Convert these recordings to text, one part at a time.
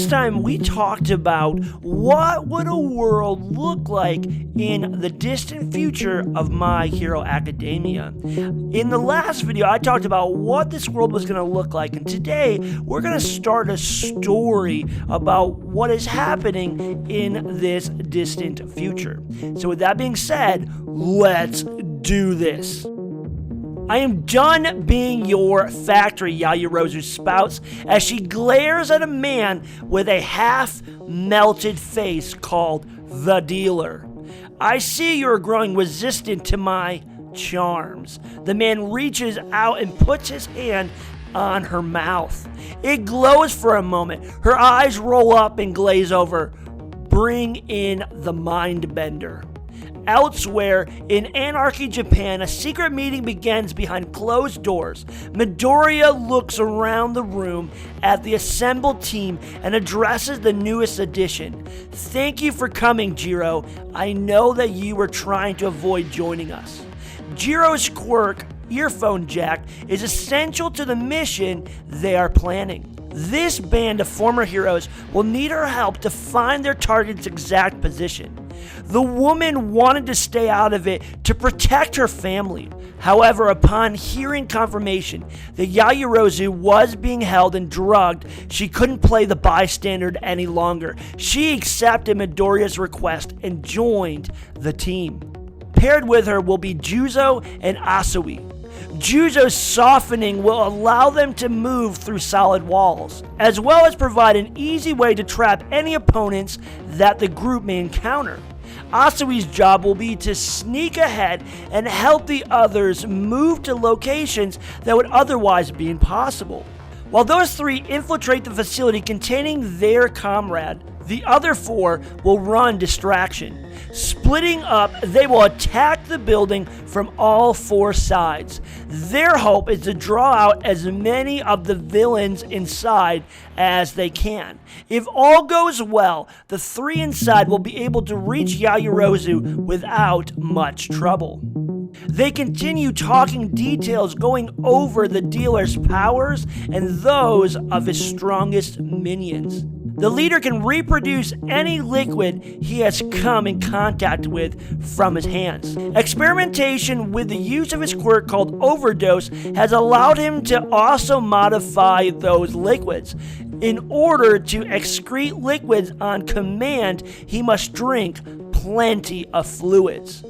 last time we talked about what would a world look like in the distant future of My Hero Academia. In the last video, I talked about what this world was going to look like, and today we're going to start a story about what is happening in this distant future. So with that being said, let's do this. I am done being your factory, Yaoyorozu spouts as she glares at a man with a half-melted face called the Dealer. I see you're growing resistant to my charms. The man reaches out and puts his hand on her mouth. It glows for a moment. Her eyes roll up and glaze over. Bring in the Mind Bender. Elsewhere, in Anarchy Japan, a secret meeting begins behind closed doors. Midoriya looks around the room at the assembled team and addresses the newest addition. Thank you for coming, Jiro. I know that you were trying to avoid joining us. Jiro's quirk, Earphone Jack, is essential to the mission they are planning. This band of former heroes will need our help to find their target's exact position. The woman wanted to stay out of it to protect her family. However, upon hearing confirmation that Yaoyorozu was being held and drugged, she couldn't play the bystander any longer. She accepted Midoriya's request and joined the team. Paired with her will be Juzo and Asui. Juzo's softening will allow them to move through solid walls, as well as provide an easy way to trap any opponents that the group may encounter. Asui's job will be to sneak ahead and help the others move to locations that would otherwise be impossible. While those three infiltrate the facility containing their comrade, the other four will run distraction. Splitting up, they will attack the building from all four sides. Their hope is to draw out as many of the villains inside as they can. If all goes well, the three inside will be able to reach Yaoyorozu without much trouble. They continue talking details, going over the dealer's powers and those of his strongest minions. The leader can reproduce any liquid he has come in contact with from his hands. Experimentation with the use of his quirk called Overdose has allowed him to also modify those liquids. In order to excrete liquids on command, he must drink plenty of fluids.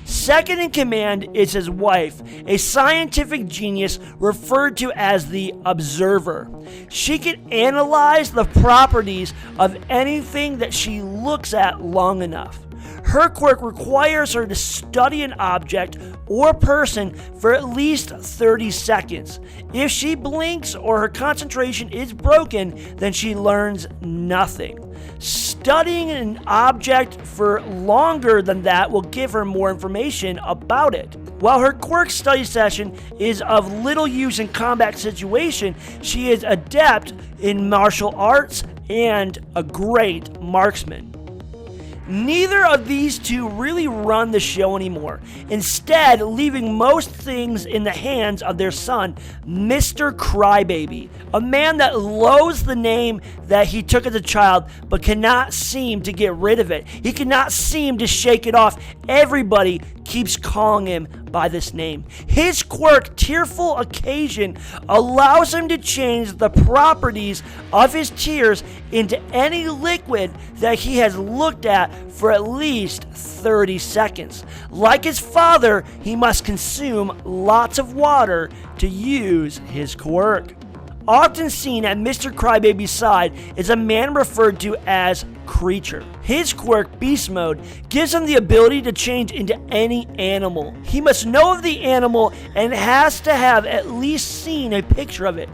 Second in command is his wife, a scientific genius referred to as the Observer. She can analyze the properties of anything that she looks at long enough. Her quirk requires her to study an object or person for at least 30 seconds. If she blinks or her concentration is broken, then she learns nothing. Studying an object for longer than that will give her more information about it. While her quirk study session is of little use in combat situation, she is adept in martial arts and a great marksman. Neither of these two really run the show anymore, instead leaving most things in the hands of their son, Mr. Crybaby, a man that loathes the name that he took as a child but cannot seem to get rid of it. He cannot seem to shake it off. Everybody keeps calling him by this name. His quirk, Tearful Occasion, allows him to change the properties of his tears into any liquid that he has looked at for at least 30 seconds. Like his father, he must consume lots of water to use his quirk. Often seen at Mr. Crybaby's side is a man referred to as Creature. His quirk, Beast Mode, gives him the ability to change into any animal. He must know of the animal and has to have at least seen a picture of it.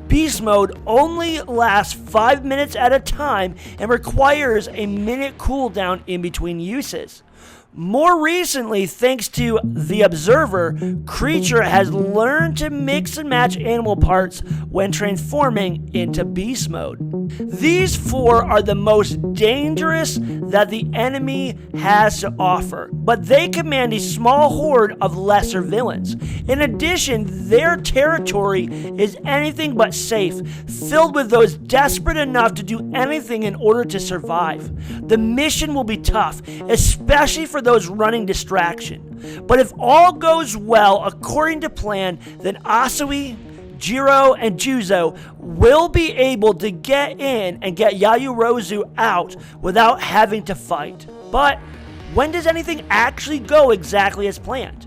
Beast Mode only lasts 5 minutes at a time and requires a minute cooldown in between uses. More recently, thanks to The Observer, Creature has learned to mix and match animal parts when transforming into beast mode. These 4 are the most dangerous that the enemy has to offer, but they command a small horde of lesser villains. In addition, their territory is anything but safe, filled with those desperate enough to do anything in order to survive. The mission will be tough, especially for those running distraction. But if all goes well according to plan, then Asui, Jiro, and Juzo will be able to get in and get Yaoyorozu out without having to fight. But when does anything actually go exactly as planned?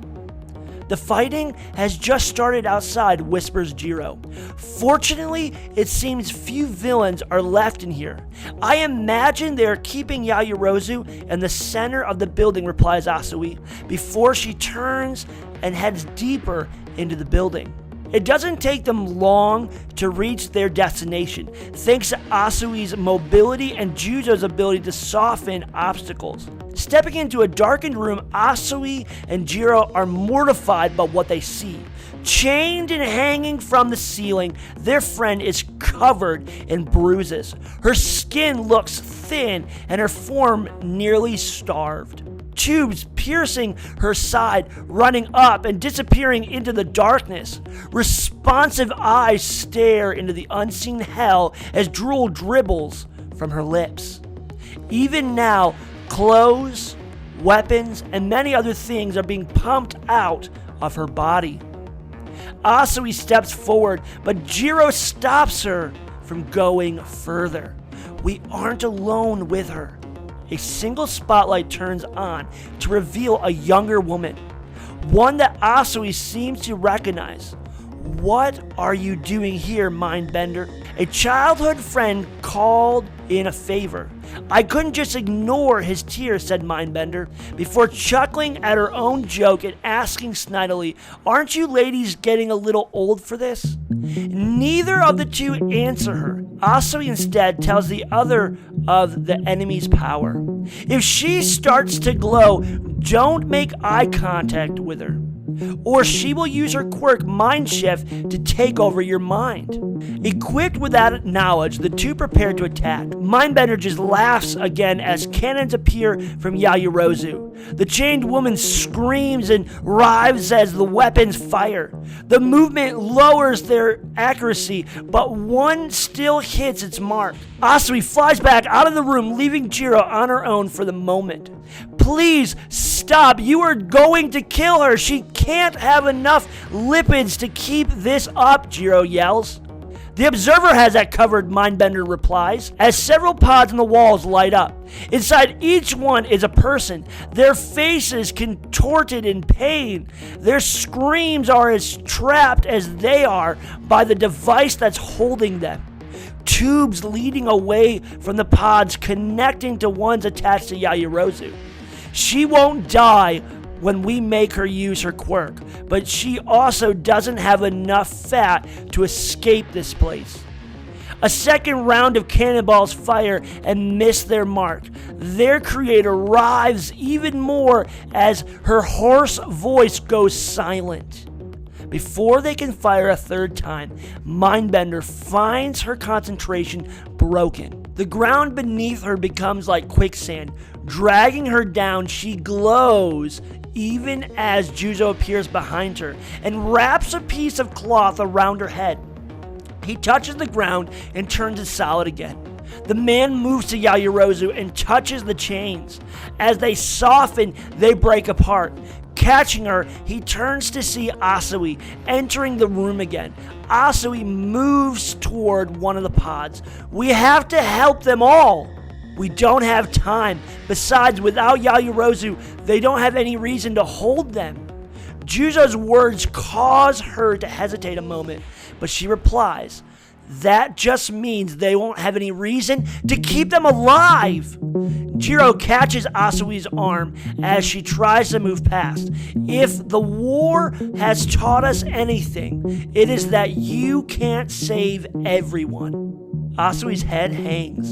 The fighting has just started outside, whispers Jiro. Fortunately, it seems few villains are left in here. I imagine they are keeping Yaoyorozu in the center of the building, replies Asui, before she turns and heads deeper into the building. It doesn't take them long to reach their destination, thanks to Asui's mobility and Juzo's ability to soften obstacles. Stepping into a darkened room, Asui and Jiro are mortified by what they see. Chained and hanging from the ceiling, their friend is covered in bruises. Her skin looks thin and her form nearly starved. Tubes piercing her side, running up and disappearing into the darkness. Responsive eyes stare into the unseen hell as drool dribbles from her lips. Even now, clothes, weapons, and many other things are being pumped out of her body. Asui steps forward, but Jiro stops her from going further. We aren't alone with her. A single spotlight turns on to reveal a younger woman, one that Asui seems to recognize. What are you doing here, Mindbender? A childhood friend called in a favor. I couldn't just ignore his tears, said Mindbender, before chuckling at her own joke and asking snidely, aren't you ladies getting a little old for this? Neither of the two answer her. Asui instead tells the other of the enemy's power. If she starts to glow, don't make eye contact with her, or she will use her quirk Mind Shift to take over your mind. Equipped with that knowledge, the two prepare to attack. Mindbender just laughs again as cannons appear from Yaoyorozu. The chained woman screams and writhes as the weapons fire. The movement lowers their accuracy, but one still hits its mark. Asui flies back out of the room, leaving Jiro on her own for the moment. Please stop. You are going to kill her. She can't have enough lipids to keep this up, Jiro yells. The Observer has that covered, Mindbender replies, as several pods on the walls light up. Inside each one is a person, their faces contorted in pain. Their screams are as trapped as they are by the device that's holding them. Tubes leading away from the pods connecting to ones attached to Yaoyorozu. She won't die when we make her use her quirk, but she also doesn't have enough fat to escape this place. A second round of cannonballs fire and miss their mark. Their creator writhes even more as her hoarse voice goes silent. Before they can fire a third time, Mindbender finds her concentration broken. The ground beneath her becomes like quicksand. Dragging her down, she glows even as Juzo appears behind her and wraps a piece of cloth around her head. He touches the ground and turns it solid again. The man moves to Yaoyorozu and touches the chains. As they soften, they break apart. Catching her, he turns to see Asui entering the room again. Asui moves toward one of the pods. We have to help them all. We don't have time. Besides, without Yaoyorozu, they don't have any reason to hold them. Juzo's words cause her to hesitate a moment, but she replies, that just means they won't have any reason to keep them alive. Jiro catches Asui's arm as she tries to move past. If the war has taught us anything, it is that you can't save everyone. Asui's head hangs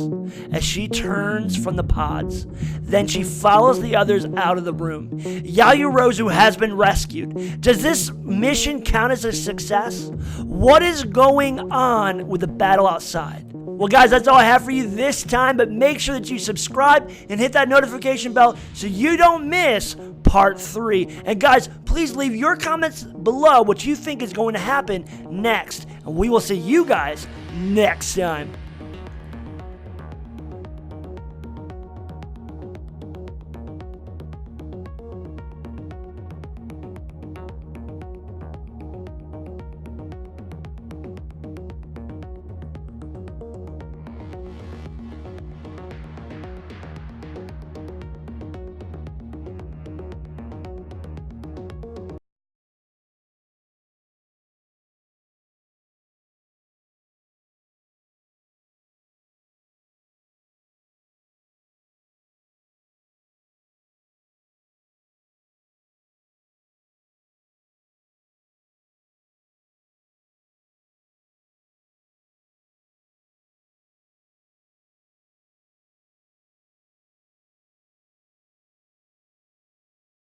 as she turns from the pods. Then she follows the others out of the room. Yaoyorozu has been rescued. Does this mission count as a success? What is going on with the battle outside? Well, guys, that's all I have for you this time, but make sure that you subscribe and hit that notification bell so you don't miss part 3. And guys, please leave your comments below what you think is going to happen next, and we will see you guys next time.